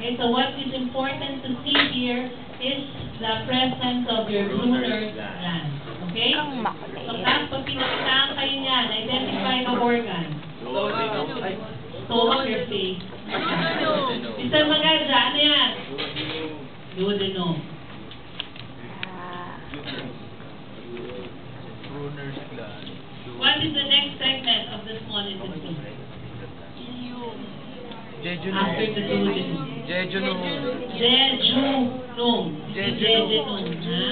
Okay, so what is important to see here is the presence of your Brunner's gland. Okay? So, class, pag pinakitaan kayo niyan, identify the organ. Stomach, your face. Mr. Magaja, ano yan? Duodenum. Brunner's gland. What is the next segment of the small intestine? Jejunum. After the duodenum. Jejunum. Jejunum. Jejunum. Ha?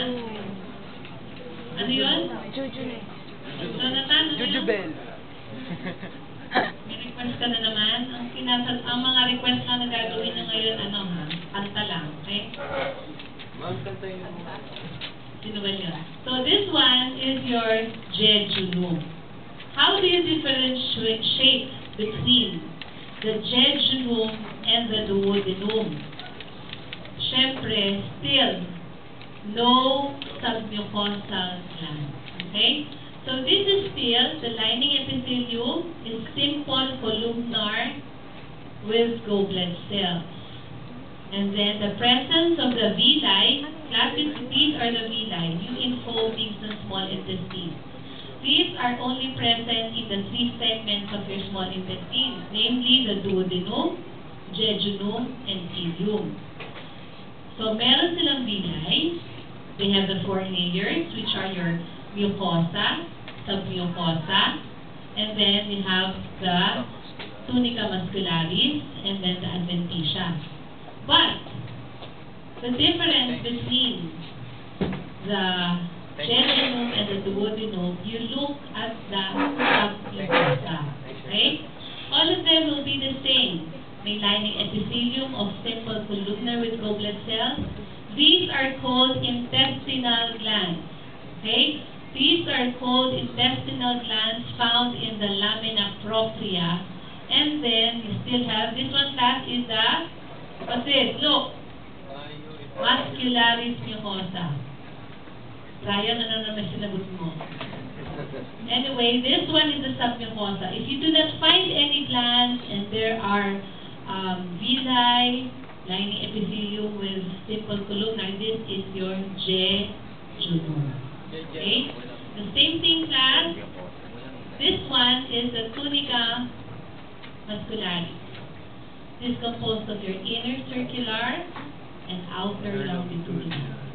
Ano yun? Jonathan, ano yun? Jujubel. May request ka na naman. Ang mga request na gagawin nyo ngayon, ano ha? Kanta lang, okay? Sino ba yun? So this one is your jejunum. How do you differentiate between the jejunum and the duodenum? Siyempre, still, no submucosal gland. Okay? So this is still, the lining epithelium is simple columnar with goblet cells. And then the presence of the villi, these are the villi, new infoldings and small intestine. These are only present in the three segments of your small intestine, namely the duodenum, jejunum, and ileum. So meron silang villi. They have the four layers, which are your mucosa, submucosa, and then you have the tunica muscularis, and then the adventitia. But the difference between the jejunum and the duodenum, you look at the submucosa. Okay? All of them will be the same. May lining epithelium of simple columnar with goblet cells. These are called intestinal glands. Okay? These are called intestinal glands found in the lamina propria. And then you still have this one, that is the, what's this? Look. Muscularis mucosa. Ryan, ano naman sinagot mo? Anyway, this one is the submucosa. If you do not find any glands and there are villi, lining epithelium with simple columnar, this is your jejunum. Okay? The same thing, class. This one is the tunica muscularis. This is composed of your inner circular and outer longitudinal.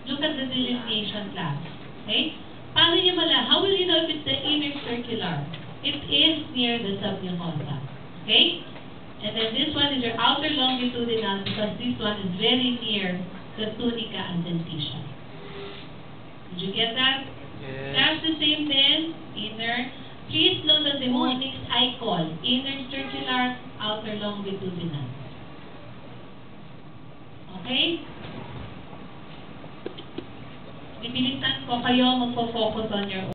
Look at the delineation, class. Okay? Paano niyo how will you know if it's the inner circular? It is near the submucosa. Okay? And then this one is your outer longitudinal because this one is very near the tunica adventitia. Did you get that? Yes. That's the same then, inner. Please note the mnemonics I call inner circular, outer longitudinal. Okay? Bibilisan ko kayo magpo-focus on your